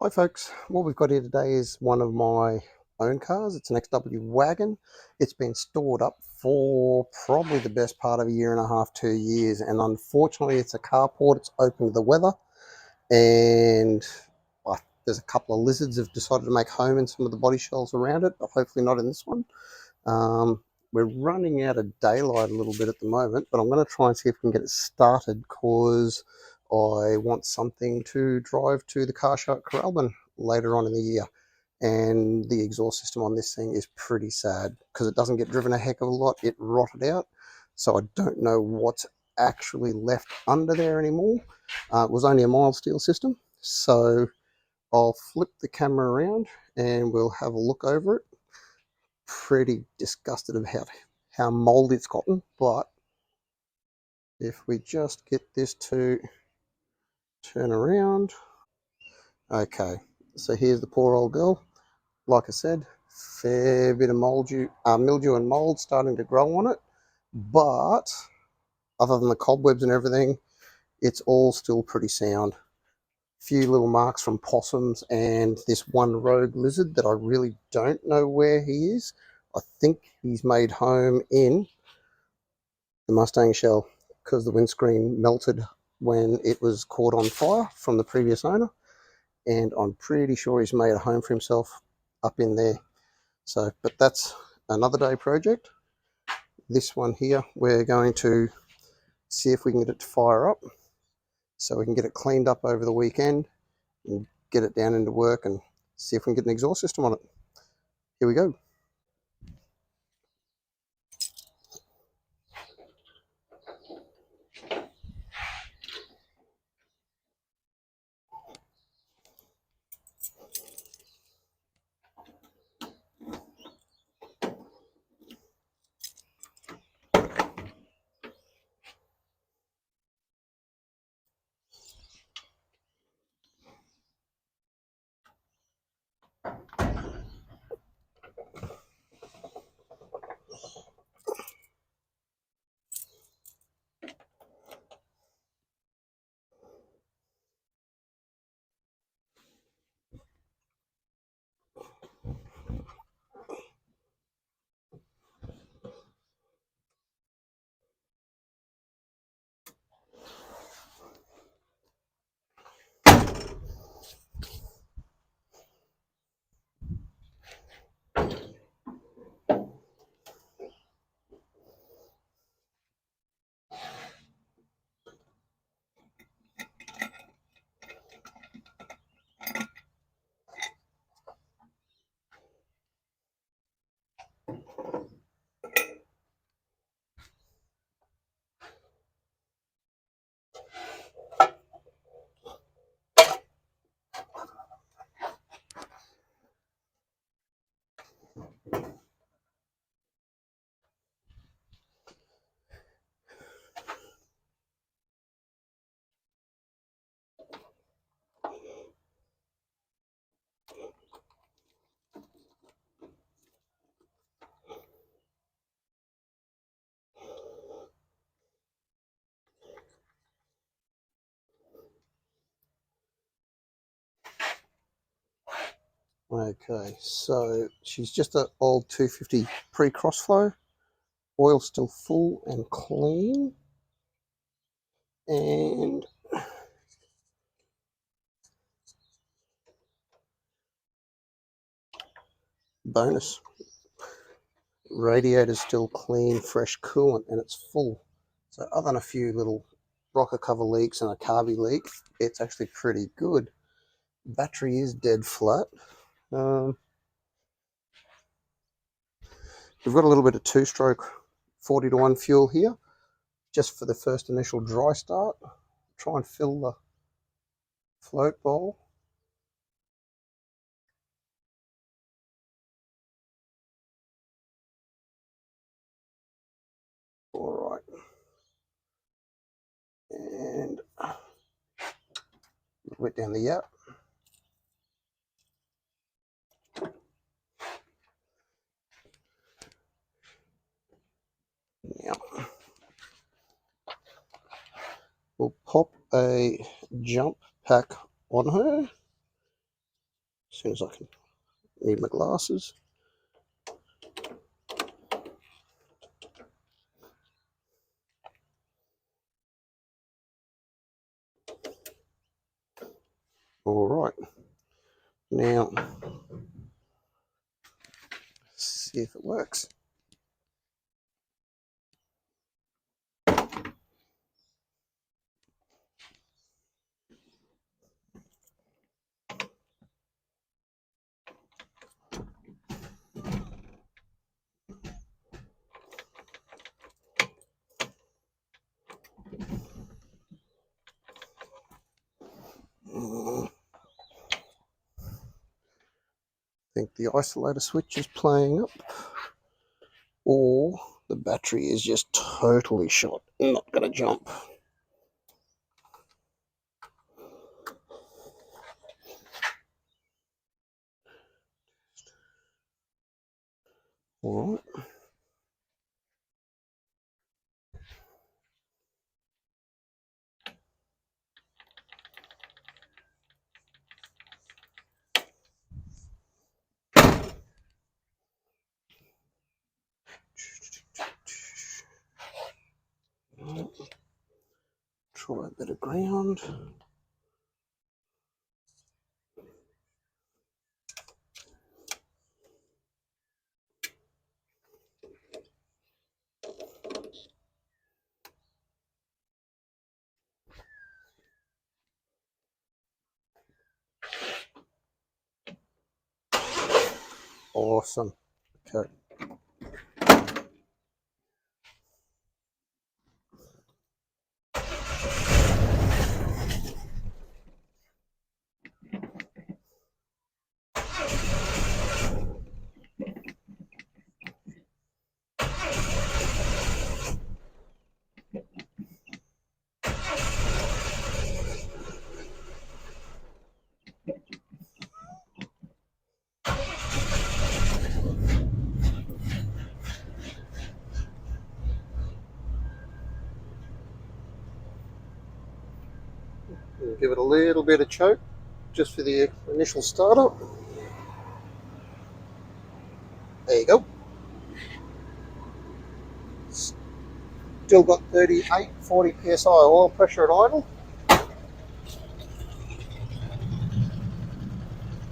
Hi folks, what we've got here today is one of my own cars. It's an XW wagon. It's been stored up for probably the best part of a year and a half, 2 years, and unfortunately it's a carport. It's open to the weather, and there's a couple of lizards have decided to make home in some of the body shells around it, but hopefully not in this one. We're running out of daylight a little bit at the moment, but I'm going to try and see if we can get it started because I want something to drive to the car show at Coralbin later on in the year. And the exhaust system on this thing is pretty sad because it doesn't get driven a heck of a lot. It rotted out, so I don't know what's actually left under there anymore. It was only a mild steel system, so I'll flip the camera around and we'll have a look over it. Pretty disgusted about how mold it's gotten, but if we just get this to turn around. Okay, so here's the poor old girl. Like I said, fair bit of mildew and mold starting to grow on it, but other than the cobwebs and everything, it's all still pretty sound. Few little marks from possums and this one rogue lizard that I really don't know where he is. I think he's made home in the Mustang shell because the windscreen melted when it was caught on fire from the previous owner, and I'm pretty sure he's made a home for himself up in there. So, but that's another day project. This one here, we're going to see if we can get it to fire up so we can get it cleaned up over the weekend and get it down into work and see if we can get an exhaust system on it. Here we go. Okay, so she's just an old 250 pre-crossflow. Oil still full and clean. And bonus, radiator's still clean, fresh coolant, and it's full. So other than a few little rocker cover leaks and a carby leak, it's actually pretty good. Battery is dead flat. Um, we've got a little bit of two-stroke 40-to-1 fuel here, just for the first initial dry start. Try and fill the float bowl. All right. And wet down the yap. Now we'll pop a jump pack on her. soon as I can need my glasses. All right, now see if it works. I think the isolator switch is playing up, or the battery is just totally shot, not going to jump. All right. Try a bit of ground. Awesome. Okay. We'll give it a little bit of choke just for the initial startup. There you go. Still got 38, 40 psi oil pressure at idle.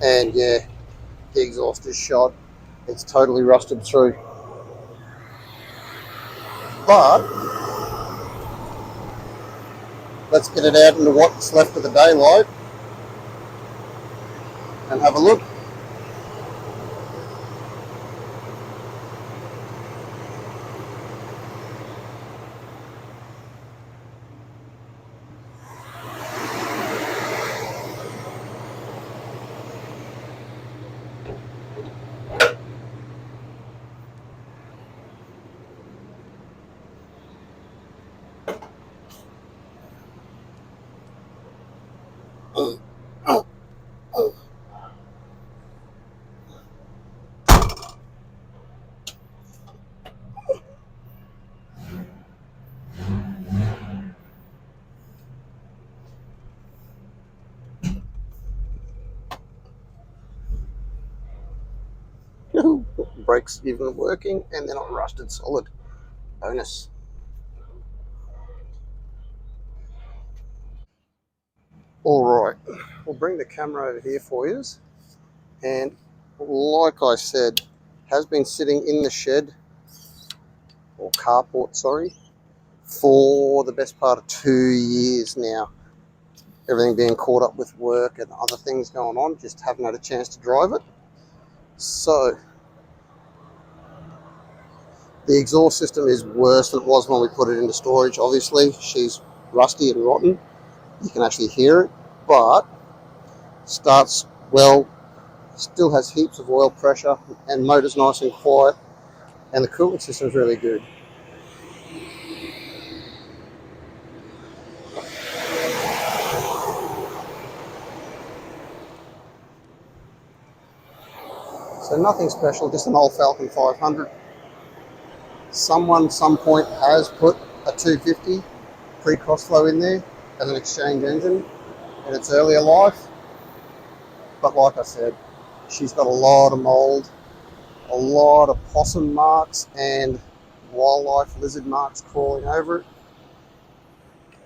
And yeah, the exhaust is shot. It's totally rusted through. But let's get it out into what's left of the daylight and have a look. Brakes even working, and they're not rusted solid. Bonus. All right, we'll bring the camera over here for you. And like I said, has been sitting in the shed, or carport, sorry, for the best part of 2 years now. Everything being caught up with work and other things going on, just haven't had a chance to drive it. So the exhaust system is worse than it was when we put it into storage. Obviously, she's rusty and rotten. You can actually hear it, but starts well, still has heaps of oil pressure, and motor's nice and quiet, and the cooling system is really good. So nothing special, just an old Falcon 500. Someone, some point, has put a 250 pre-crossflow in there as an exchange engine in its earlier life. But like I said, She's got a lot of mold, a lot of possum marks and wildlife lizard marks crawling over it.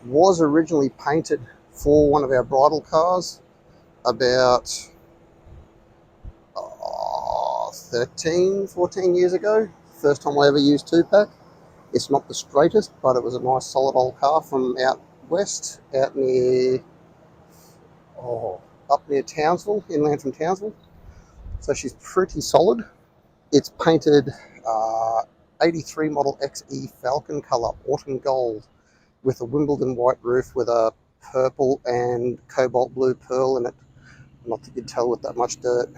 Was originally painted for one of our bridal cars about 14 years ago. First time I ever used 2-pack. It's not the straightest, but it was a nice solid old car from out west, out near, up near Townsville, inland from Townsville. So she's pretty solid. It's painted 83 model XE Falcon colour, autumn gold, with a Wimbledon white roof with a purple and cobalt blue pearl in it. Not that you'd tell with that much dirt.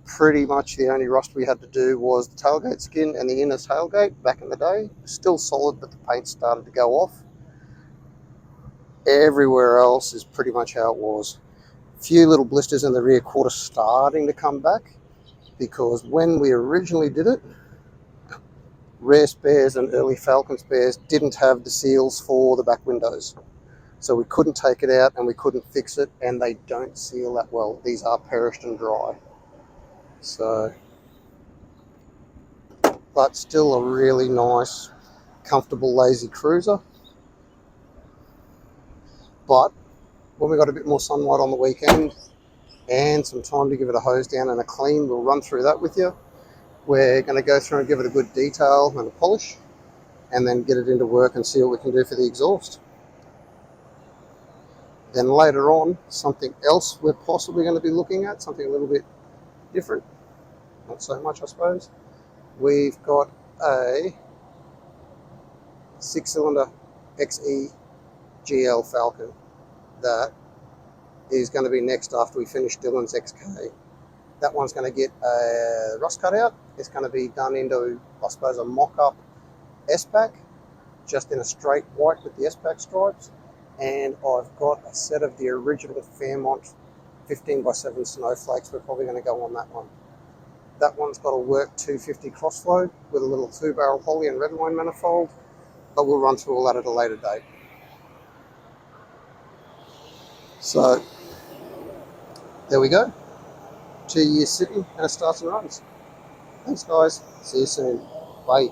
Pretty much the only rust we had to do was the tailgate skin and the inner tailgate back in the day. Still solid, but the paint started to go off. Everywhere else is pretty much how it was. Few little blisters in the rear quarter starting to come back, because when we originally did it, rare spares and early Falcon spares didn't have the seals for the back windows. So we couldn't take it out and we couldn't fix it, and they don't seal that well. These are perished and dry. So, but still a really nice, comfortable, lazy cruiser. But when we got a bit more sunlight on the weekend and some time to give it a hose down and a clean, we'll run through that with you. We're going to go through and give it a good detail and a polish, and then get it into work and see what we can do for the exhaust. Then later on, something else we're possibly going to be looking at, something a little bit different. Not so much, I suppose. We've got a 6-cylinder XE GL Falcon that is going to be next after we finish Dylan's XK. That one's going to get a rust cut out. It's going to be done into, I suppose, a mock-up S-Pack, just in a straight white with the S-Pack stripes. And I've got a set of the original Fairmont 15x7 snowflakes. We're probably going to go on that one. That one's got a work 250 crossflow with a little 2-barrel poly and red line manifold, but we'll run through all that at a later date. So there we go. 2 years sitting and it starts and runs. Thanks guys. See you soon. Bye.